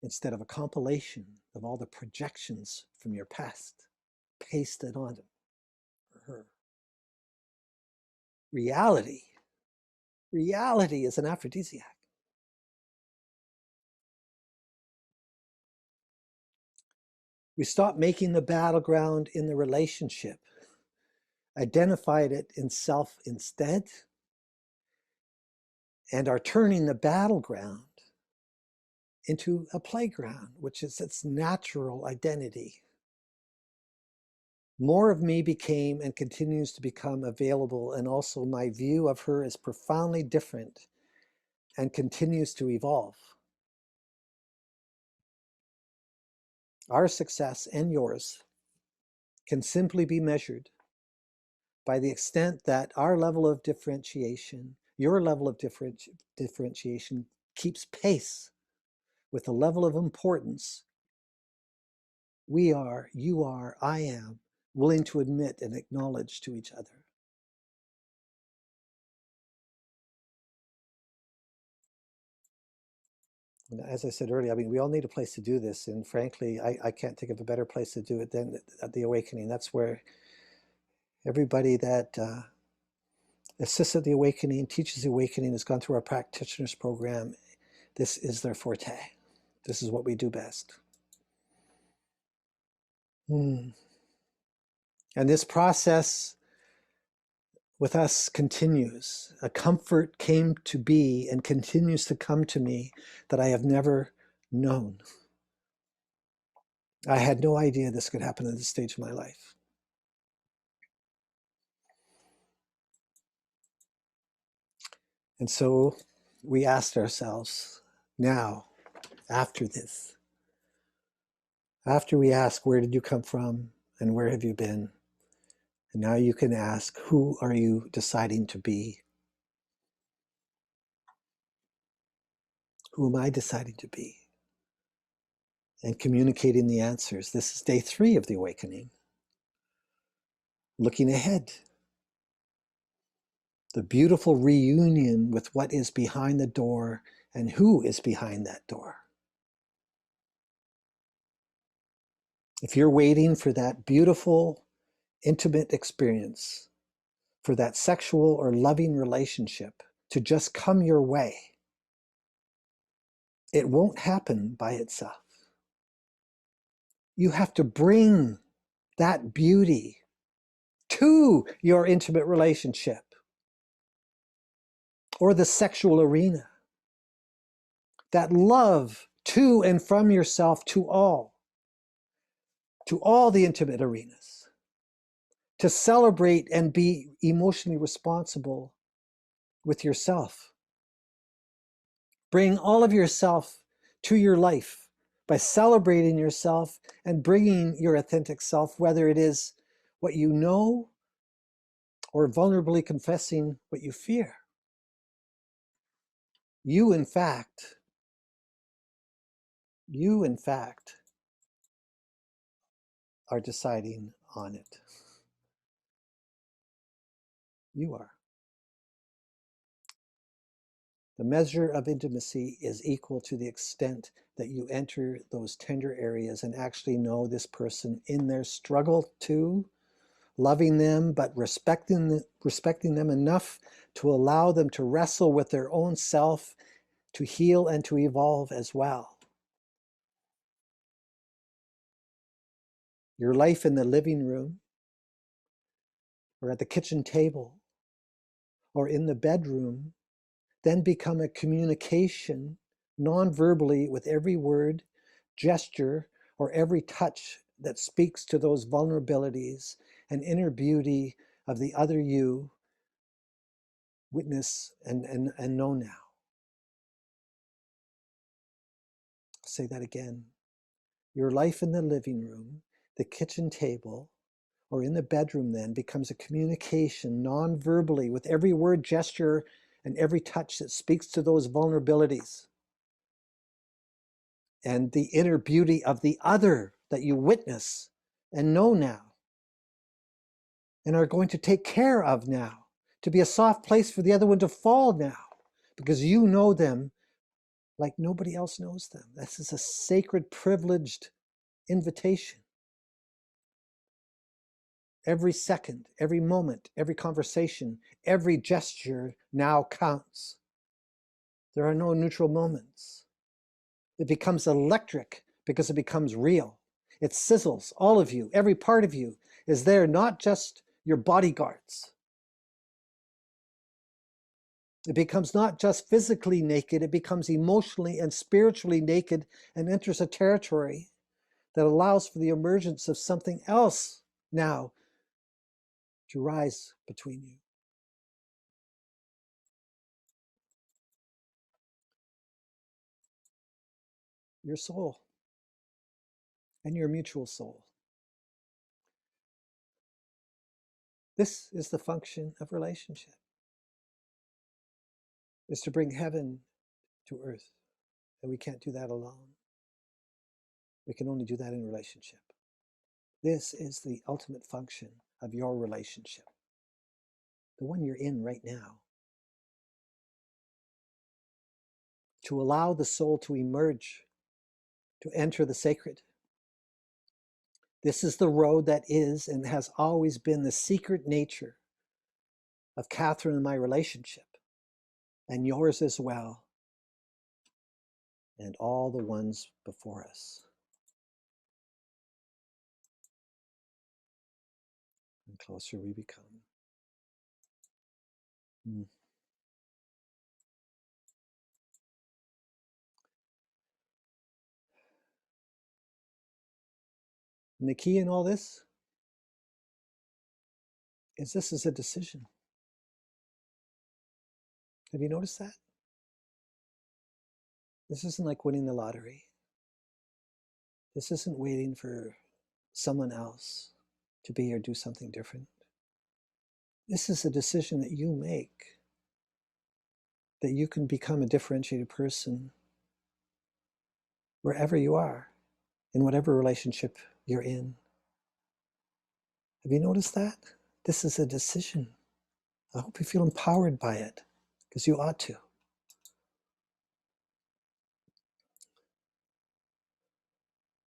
instead of a compilation of all the projections from your past pasted on him or her. Reality is an aphrodisiac. We stopped making the battleground in the relationship, identified it in self instead, and are turning the battleground into a playground, which is its natural identity. More of me became and continues to become available, and also my view of her is profoundly different and continues to evolve. Our success and yours can simply be measured by the extent that our level of differentiation, your level of differentiation, keeps pace with the level of importance we are, you are, I am, willing to admit and acknowledge to each other. And as I said earlier, I mean, we all need a place to do this. And frankly, I can't think of a better place to do it than at the Awakening. That's where everybody that assists at the Awakening, teaches the Awakening, has gone through our practitioners program. This is their forte. This is what we do best. And this process with us continues. A comfort came to be and continues to come to me that I have never known. I had no idea this could happen at this stage of my life. And so we asked ourselves now, after this, after we ask, where did you come from and where have you been? And now you can ask, who are you deciding to be? Who am I deciding to be? And communicating the answers. This is day 3 of the Awakening. Looking ahead. The beautiful reunion with what is behind the door and who is behind that door. If you're waiting for that beautiful, intimate experience, for that sexual or loving relationship to just come your way, it won't happen by itself. You have to bring that beauty to your intimate relationship or the sexual arena. That love to and from yourself to all the intimate arenas. To celebrate and be emotionally responsible with yourself. Bring all of yourself to your life by celebrating yourself and bringing your authentic self, whether it is what you know or vulnerably confessing what you fear. You, in fact, are deciding on it. You are. The measure of intimacy is equal to the extent that you enter those tender areas and actually know this person in their struggle too, loving them, but respecting them enough to allow them to wrestle with their own self, to heal and to evolve as well. Your life in the living room, or at the kitchen table, or in the bedroom, then become a communication non-verbally with every word, gesture, or every touch that speaks to those vulnerabilities and inner beauty of the other you witness and know now. I'll say that again. Your life in the living room, the kitchen table, or in the bedroom then becomes a communication non-verbally with every word, gesture, and every touch that speaks to those vulnerabilities and the inner beauty of the other that you witness and know now and are going to take care of now, to be a soft place for the other one to fall now, because you know them like nobody else knows them. This is a sacred, privileged invitation. Every second, every moment, every conversation, every gesture now counts. There are no neutral moments. It becomes electric because it becomes real. It sizzles. All of you, every part of you is there, not just your bodyguards. It becomes not just physically naked, it becomes emotionally and spiritually naked and enters a territory that allows for the emergence of something else now to rise between you. Your soul and your mutual soul. This is the function of relationship, is to bring heaven to earth. And we can't do that alone. We can only do that in relationship. This is the ultimate function of your relationship, the one you're in right now. To allow the soul to emerge, to enter the sacred. This is the road that is and has always been the secret nature of Catherine and my relationship, and yours as well, and all the ones before us. The closer we become. And the key in all this is a decision. Have you noticed that? This isn't like winning the lottery. This isn't waiting for someone else to be or do something different. This is a decision that you make, that you can become a differentiated person wherever you are, in whatever relationship you're in. Have you noticed that? This is a decision. I hope you feel empowered by it, because you ought to.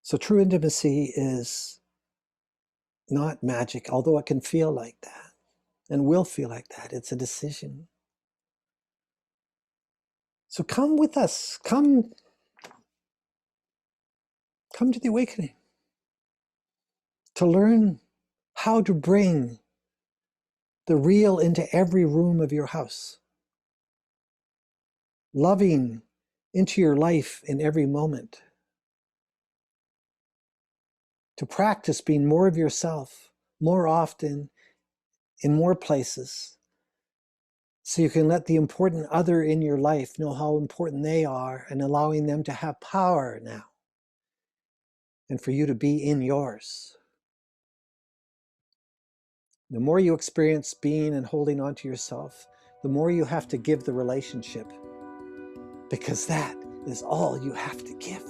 So true intimacy is not magic, although it can feel like that and will feel like that. It's a decision. So come with us. Come to the awakening to learn how to bring the real into every room of your house. Loving into your life in every moment. To practice being more of yourself, more often, in more places, so you can let the important other in your life know how important they are and allowing them to have power now, and for you to be in yours. The more you experience being and holding on to yourself, the more you have to give the relationship, because that is all you have to give.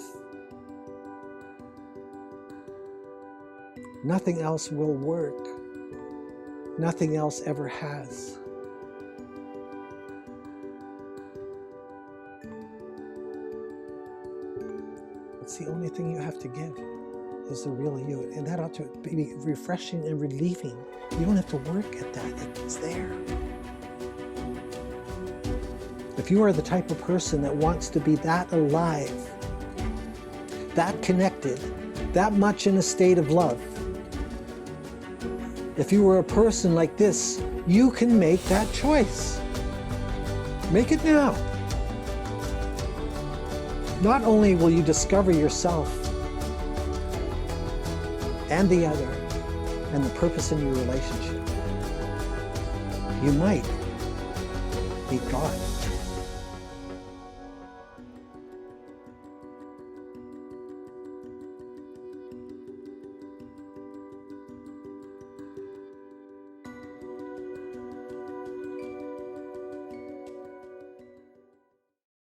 Nothing else will work. Nothing else ever has. It's the only thing you have to give is the real you. And that ought to be refreshing and relieving. You don't have to work at that. It's there. If you are the type of person that wants to be that alive, that connected, that much in a state of love, if you were a person like this, you can make that choice. Make it now. Not only will you discover yourself and the other and the purpose in your relationship, you might meet God.